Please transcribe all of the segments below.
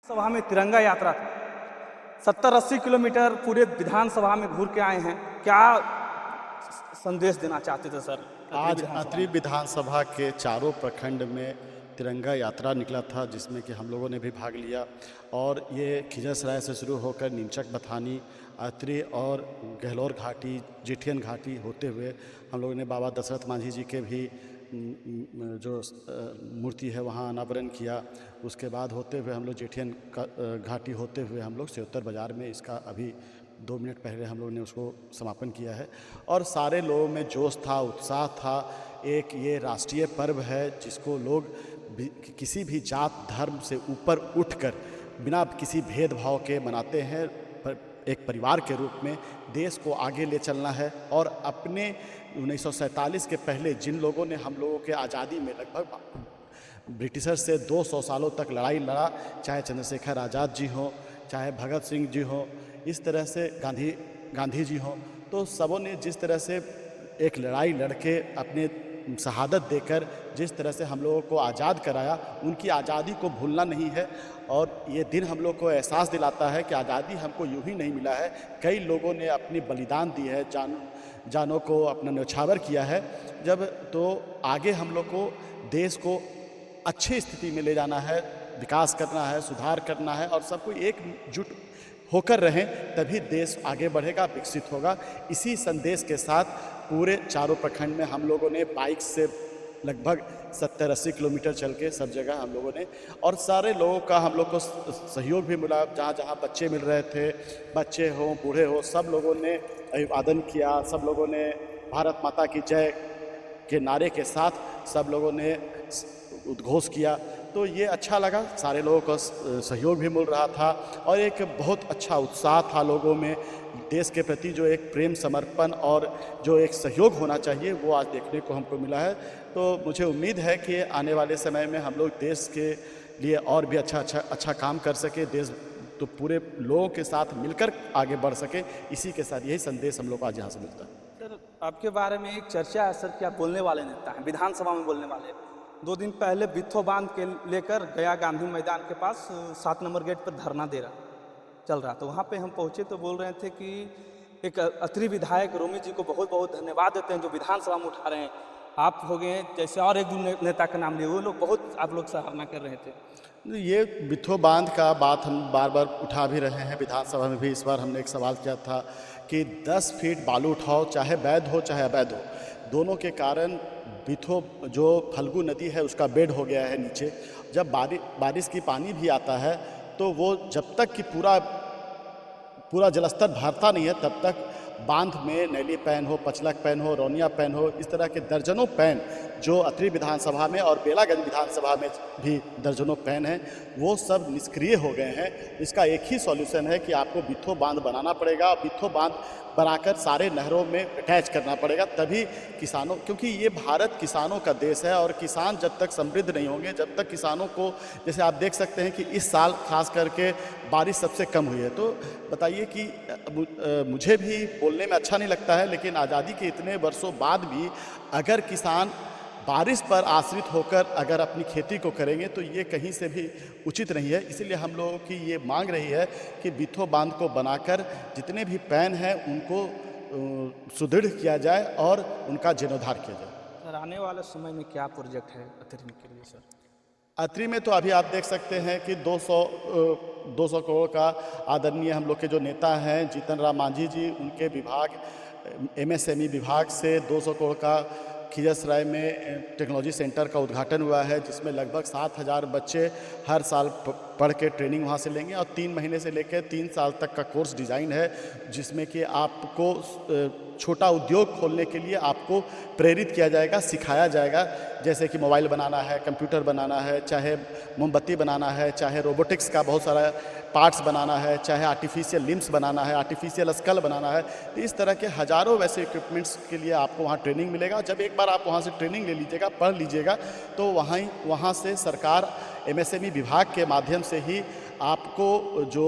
सभा में तिरंगा यात्रा था। 70-80 किलोमीटर पूरे विधानसभा में घूर के आए हैं। क्या संदेश देना चाहते थे सर? आज अत्रि विधानसभा के चारों प्रखंड में तिरंगा यात्रा निकला था, जिसमें कि हम लोगों ने भी भाग लिया। और ये खिजरसराय से शुरू होकर नीमचक, बथानी, अत्रि और गहलोर घाटी, जेठियन घाटी होते हुए हम लोगों ने बाबा दशरथ मांझी जी के भी जो मूर्ति है वहाँ अनावरण किया। उसके बाद होते हुए हम लोग जेठियन घाटी होते हुए हम लोग सियोतर बाज़ार में इसका अभी 2 मिनट पहले हम लोग ने उसको समापन किया है। और सारे लोगों में जोश था, उत्साह था। एक ये राष्ट्रीय पर्व है जिसको लोग किसी भी जात धर्म से ऊपर उठकर बिना किसी भेदभाव के मनाते हैं। पर एक परिवार के रूप में देश को आगे ले चलना है। और अपने 1947 के पहले जिन लोगों ने हम लोगों के आज़ादी में लगभग ब्रिटिशर से 200 सालों तक लड़ाई लड़ा, चाहे चंद्रशेखर आज़ाद जी हों, चाहे भगत सिंह जी हों, इस तरह से गांधी जी हों, तो सबों ने जिस तरह से एक लड़ाई लड़के अपने शहादत देकर जिस तरह से हम लोगों को आज़ाद कराया, उनकी आज़ादी को भूलना नहीं है। और ये दिन हम लोग को एहसास दिलाता है कि आज़ादी हमको यूं ही नहीं मिला है, कई लोगों ने अपनी बलिदान दी है, जानों को अपना न्यौछावर किया है। जब तो आगे हम लोग को देश को अच्छी स्थिति में ले जाना है, विकास करना है, सुधार करना है और सबको एकजुट होकर रहें, तभी देश आगे बढ़ेगा, विकसित होगा। इसी संदेश के साथ पूरे चारों प्रखंड में हम लोगों ने बाइक से लगभग 70-80 किलोमीटर चल के सब जगह हम लोगों ने, और सारे लोगों का हम लोग को सहयोग भी मिला। जहाँ जहाँ बच्चे मिल रहे थे, बच्चे हों बूढ़े हों, सब लोगों ने अभिवादन किया। सब लोगों ने भारत माता की जय के नारे के साथ सब लोगों ने उद्घोष किया। तो ये अच्छा लगा, सारे लोगों को सहयोग भी मिल रहा था और एक बहुत अच्छा उत्साह था लोगों में। देश के प्रति जो एक प्रेम, समर्पण और जो एक सहयोग होना चाहिए वो आज देखने को हमको मिला है। तो मुझे उम्मीद है कि आने वाले समय में हम लोग देश के लिए और भी अच्छा काम कर सके, देश तो पूरे लोगों के साथ मिलकर आगे बढ़ सके। इसी के साथ यही संदेश हम लोग को आज यहाँ से मिलता है। सर, आपके बारे में एक चर्चा है सर कि आप बोलने वाले नेता हैं, विधानसभा में बोलने वाले। 2 दिन पहले बिथो बांध के लेकर गया गांधी मैदान के पास 7 नंबर गेट पर धरना चल रहा। तो वहाँ पे हम पहुँचे तो बोल रहे थे कि एक अत्रि विधायक रोमी जी को बहुत बहुत धन्यवाद देते हैं जो विधानसभा में उठा रहे हैं। आप हो गए जैसे और एक नेता का नाम लिए, वो लोग बहुत आप लोग सराहना कर रहे थे। ये बिथो बांध का बात हम बार बार उठा भी रहे हैं। विधानसभा में भी इस बार हमने एक सवाल किया था कि 10 फीट बालू उठाओ, चाहे वैध हो चाहे अवैध हो, दोनों के कारण बिथो जो फल्गु नदी है उसका बेड हो गया है नीचे। जब बारिश की पानी भी आता है तो वो जब तक कि पूरा जलस्तर भरता नहीं है तब तक बांध में नैली पैन हो, पचलक पैन हो, रौनिया पैन हो, इस तरह के दर्जनों पैन जो अत्रि विधानसभा में और बेलागंज विधानसभा में भी दर्जनों पैन हैं, वो सब निष्क्रिय हो गए हैं। इसका एक ही सॉल्यूशन है कि आपको बिथो बांध बनाना पड़ेगा। बिथो बांध बनाकर सारे नहरों में अटैच करना पड़ेगा, तभी किसानों, क्योंकि ये भारत किसानों का देश है और किसान जब तक समृद्ध नहीं होंगे, जब तक किसानों को, जैसे आप देख सकते हैं कि इस साल खास करके बारिश सबसे कम हुई है। तो बताइए कि मुझे भी बोलने में अच्छा नहीं लगता है, लेकिन आज़ादी के इतने वर्षों बाद भी अगर किसान बारिश पर आश्रित होकर अगर अपनी खेती को करेंगे तो ये कहीं से भी उचित नहीं है। इसीलिए हम लोगों की ये मांग रही है कि बिथो बांध को बनाकर जितने भी पैन हैं उनको सुदृढ़ किया जाए और उनका जीर्णोद्धार किया जाए। सर, आने वाले समय में क्या प्रोजेक्ट है अत्रि के लिए सर? अत्रि में तो अभी आप देख सकते हैं कि 200 करोड़ का आदरणीय हम लोग के जो नेता हैं जीतन राम मांझी जी, उनके विभाग MSME विभाग से 200 करोड़ का खिजरसराय में टेक्नोलॉजी सेंटर का उद्घाटन हुआ है, जिसमें लगभग 7,000 बच्चे हर साल पढ़ के ट्रेनिंग वहाँ से लेंगे और 3 महीने से लेकर 3 साल तक का कोर्स डिज़ाइन है, जिसमें कि आपको छोटा उद्योग खोलने के लिए आपको प्रेरित किया जाएगा, सिखाया जाएगा। जैसे कि मोबाइल बनाना है, कंप्यूटर बनाना है, चाहे मोमबत्ती बनाना है, चाहे रोबोटिक्स का बहुत सारा पार्ट्स बनाना है, चाहे आर्टिफिशियल लिम्स बनाना है, आर्टिफिशियल स्कल बनाना है। तो इस तरह के हज़ारों वैसे इक्विपमेंट्स के लिए आपको वहाँ ट्रेनिंग मिलेगा। जब एक बार आप वहाँ से ट्रेनिंग ले लीजिएगा, पढ़ लीजिएगा, तो वहाँ से सरकार MSME विभाग के माध्यम से ही आपको जो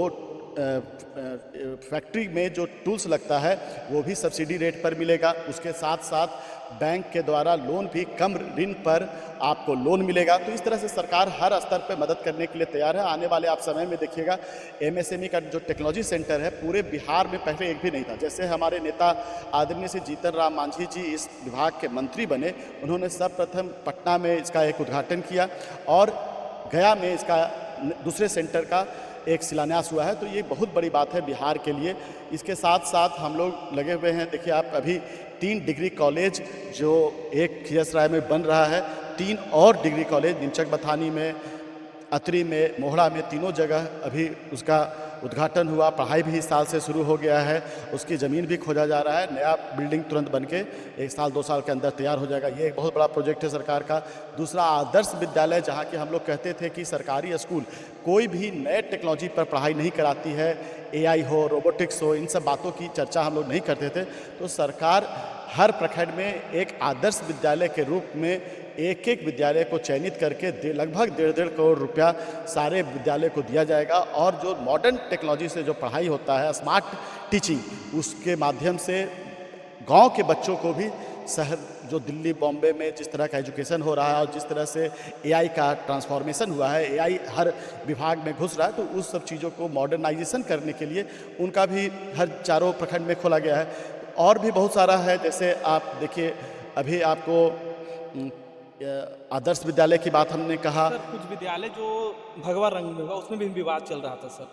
फैक्ट्री में जो टूल्स लगता है वो भी सब्सिडी रेट पर मिलेगा। उसके साथ साथ बैंक के द्वारा लोन भी कम ऋण पर आपको लोन मिलेगा। तो इस तरह से सरकार हर स्तर पर मदद करने के लिए तैयार है। आने वाले आप समय में देखिएगा एमएसएमई का जो टेक्नोलॉजी सेंटर है पूरे बिहार में पहले एक भी नहीं था। जैसे हमारे नेता आदरणीय श्री जीतन राम मांझी जी इस विभाग के मंत्री बने, उन्होंने सर्वप्रथम पटना में इसका एक उद्घाटन किया और गया में इसका दूसरे सेंटर का एक शिलान्यास हुआ है। तो ये बहुत बड़ी बात है बिहार के लिए। इसके साथ साथ हम लोग लगे हुए हैं, देखिए आप अभी 3 डिग्री कॉलेज जो एक खिजसराय में बन रहा है, 3 और डिग्री कॉलेज नीमचक बथानी में, अतरी में, मोहड़ा में, तीनों जगह अभी उसका उद्घाटन हुआ। पढ़ाई भी इस साल से शुरू हो गया है, उसकी ज़मीन भी खोजा जा रहा है। नया बिल्डिंग तुरंत बन के 1 साल 2 साल के अंदर तैयार हो जाएगा। ये एक बहुत बड़ा प्रोजेक्ट है सरकार का। दूसरा आदर्श विद्यालय, जहाँ कि हम लोग कहते थे कि सरकारी स्कूल कोई भी नए टेक्नोलॉजी पर पढ़ाई नहीं कराती है, एआई हो, रोबोटिक्स हो, इन सब बातों की चर्चा हम लोग नहीं करते थे। तो सरकार हर प्रखंड में एक आदर्श विद्यालय के रूप में एक एक विद्यालय को चयनित करके लगभग 1.5 करोड़ रुपया सारे विद्यालय को दिया जाएगा। और जो मॉडर्न टेक्नोलॉजी से जो पढ़ाई होता है, स्मार्ट टीचिंग, उसके माध्यम से गांव के बच्चों को भी शहर जो दिल्ली बॉम्बे में जिस तरह का एजुकेशन हो रहा है और जिस तरह से एआई का ट्रांसफॉर्मेशन हुआ है, एआई हर विभाग में घुस रहा है, तो उस सब चीज़ों को मॉडर्नाइजेशन करने के लिए उनका भी हर चारों प्रखंड में खोला गया है। और भी बहुत सारा है, जैसे आप देखिए अभी आपको आदर्श विद्यालय की बात हमने कहा। सर कुछ विद्यालय जो भगवा रंग में होगा उसमें भी विवाद चल रहा था सर।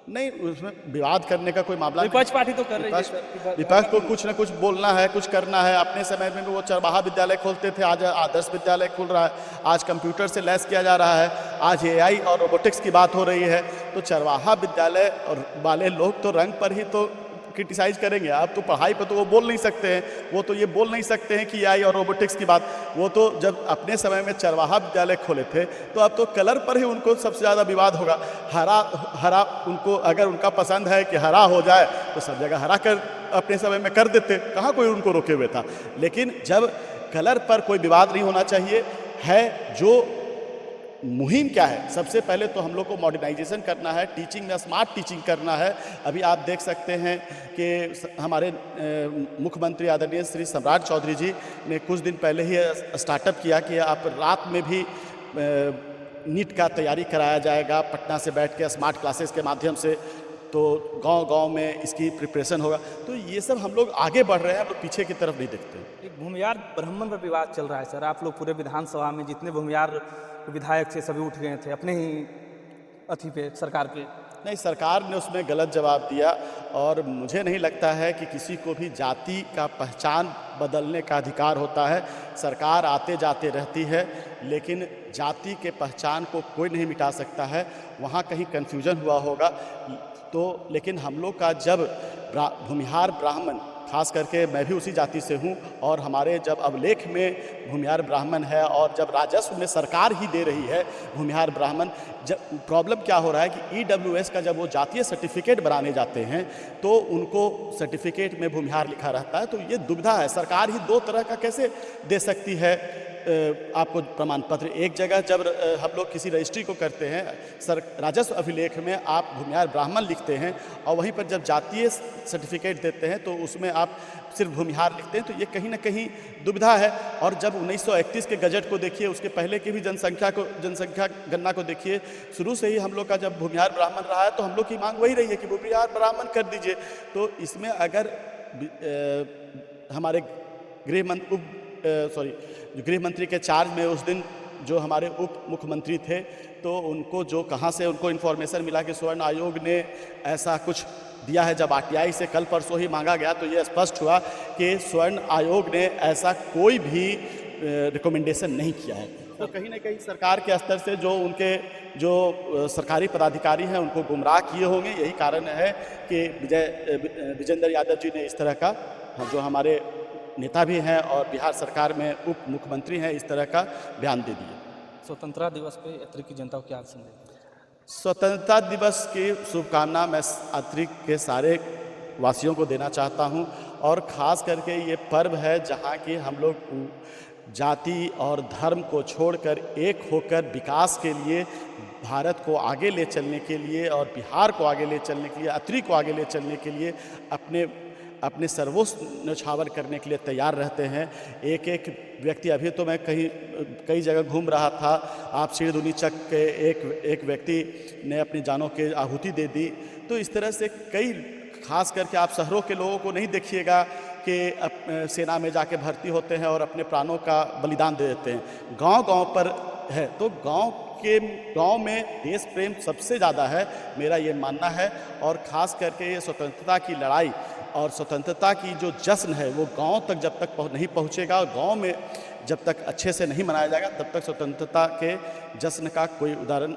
नहीं, उसमें विवाद करने का कोई मामला विपक्ष पार्टी तो कर रही है सर। विपक्ष को कुछ ना कुछ बोलना है, कुछ करना है। अपने समय में भी वो चरवाहा विद्यालय खोलते थे, आज आदर्श विद्यालय खुल रहा है, आज कंप्यूटर से लैस किया जा रहा है, आज एआई और रोबोटिक्स की बात हो रही है। तो चरवाहा विद्यालय और वाले लोग तो रंग पर ही तो क्रिटिसाइज करेंगे। आप तो पढ़ाई पर तो वो बोल नहीं सकते हैं, वो तो ये बोल नहीं सकते हैं कि एआई और रोबोटिक्स की बात। वो तो जब अपने समय में चरवाहा विद्यालय खोले थे तो अब तो कलर पर ही उनको सबसे ज़्यादा विवाद होगा। हरा उनको अगर उनका पसंद है कि हरा हो जाए तो सब जगह हरा कर अपने समय में कर देते, कहाँ कोई उनको रोके हुए था। लेकिन जब कलर पर कोई विवाद नहीं होना चाहिए है, जो मुहिम क्या है, सबसे पहले तो हम लोग को मॉडर्नाइजेशन करना है, टीचिंग में स्मार्ट टीचिंग करना है। अभी आप देख सकते हैं कि हमारे मुख्यमंत्री आदरणीय श्री सम्राट चौधरी जी ने कुछ दिन पहले ही स्टार्टअप किया कि आप रात में भी नीट का तैयारी कराया जाएगा पटना से बैठ के स्मार्ट क्लासेस के माध्यम से। तो गांव-गांव में इसकी प्रिपरेशन होगा। तो ये सब हम लोग आगे बढ़ रहे हैं, हम लोग पीछे की तरफ नहीं देखते। एक भूमिहार ब्राह्मण पर विवाद चल रहा है सर। आप लोग पूरे विधानसभा में जितने भूमिहार विधायक थे सभी उठ गए थे अपने ही अथी पे, सरकार पे। नहीं, सरकार ने उसमें गलत जवाब दिया और मुझे नहीं लगता है कि किसी को भी जाति का पहचान बदलने का अधिकार होता है। सरकार आते जाते रहती है, लेकिन जाति के पहचान को कोई नहीं मिटा सकता है। वहाँ कहीं कन्फ्यूजन हुआ होगा तो, लेकिन हम लोग का जब भूमिहार ब्राह्मण, खास करके मैं भी उसी जाति से हूँ, और हमारे जब अभिलेख में भूमिहार ब्राह्मण है और जब राजस्व में सरकार ही दे रही है भूमिहार ब्राह्मण, जब प्रॉब्लम क्या हो रहा है कि ईडब्ल्यूएस का जब वो जातीय सर्टिफिकेट बनाने जाते हैं तो उनको सर्टिफिकेट में भूमिहार लिखा रहता है। तो ये दुविधा है, सरकार ही 2 तरह का कैसे दे सकती है आपको प्रमाण पत्र। एक जगह जब हम लोग किसी रजिस्ट्री को करते हैं, राजस्व अभिलेख में आप भूमिहार ब्राह्मण लिखते हैं और वहीं पर जब जातीय सर्टिफिकेट देते हैं तो उसमें आप सिर्फ भूमिहार लिखते हैं। तो ये कहीं ना कहीं दुविधा है। और जब 1931 के गजट को देखिए, उसके पहले की भी जनसंख्या गणना को देखिए, शुरू से ही हम लोग का जब भूमिहार ब्राह्मण रहा है तो हम लोग की मांग वही रही है कि भूमिहार ब्राह्मण कर दीजिए। तो इसमें अगर हमारे गृह मंत्री के चार्ज में उस दिन जो हमारे उप मुख्यमंत्री थे, तो उनको जो कहाँ से उनको इन्फॉर्मेशन मिला कि स्वर्ण आयोग ने ऐसा कुछ दिया है, जब आरटीआई से कल परसों ही मांगा गया तो ये स्पष्ट हुआ कि स्वर्ण आयोग ने ऐसा कोई भी रिकमेंडेशन नहीं किया है। तो कहीं ना कहीं सरकार के स्तर से जो उनके सरकारी पदाधिकारी हैं उनको गुमराह किए होंगे। यही कारण है कि विजेंद्र यादव जी ने इस तरह का, जो हमारे नेता भी हैं और बिहार सरकार में उप मुख्यमंत्री हैं, इस तरह का बयान दे दिए। स्वतंत्रता दिवस पे अतरी की जनता को क्या संदेश? स्वतंत्रता दिवस की शुभकामना मैं अतरी के सारे वासियों को देना चाहता हूं। और ख़ास करके ये पर्व है जहां कि हम लोग जाति और धर्म को छोड़कर एक होकर विकास के लिए भारत को आगे ले चलने के लिए और बिहार को आगे ले चलने के लिए, अत्रि को आगे ले चलने के लिए अपने सर्वोच्च न्यौछावर करने के लिए तैयार रहते हैं। एक एक व्यक्ति, अभी तो मैं कई जगह घूम रहा था, आप सिरधुनी चक के एक व्यक्ति ने अपनी जानों की आहुति दे दी। तो इस तरह से कई, खास करके आप शहरों के लोगों को नहीं देखिएगा कि सेना में जाके भर्ती होते हैं और अपने प्राणों का बलिदान दे देते हैं। गांव-गांव पर है, तो गांव में देश प्रेम सबसे ज़्यादा है, मेरा ये मानना है। और ख़ास करके ये स्वतंत्रता की लड़ाई और स्वतंत्रता की जो जश्न है वो गांव तक जब तक नहीं पहुंचेगा और गांव में जब तक अच्छे से नहीं मनाया जाएगा तब तक स्वतंत्रता के जश्न का कोई उदाहरण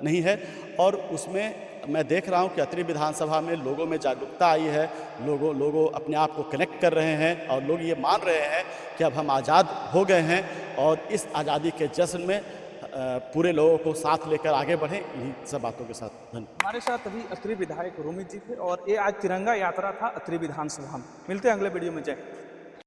नहीं है। और उसमें मैं देख रहा हूं कि अत्रि विधानसभा में लोगों में जागरूकता आई है, लोगों अपने आप को कनेक्ट कर रहे हैं और लोग ये मान रहे हैं कि अब हम आज़ाद हो गए हैं और इस आज़ादी के जश्न में पूरे लोगों को साथ लेकर आगे बढ़ें। इन्हीं सब बातों के साथ धन्यवाद। हमारे साथ अभी अत्रि विधायक रोमित जी थे और ये आज तिरंगा यात्रा था अत्रि विधानसभा में। मिलते हैं अगले वीडियो में। जय।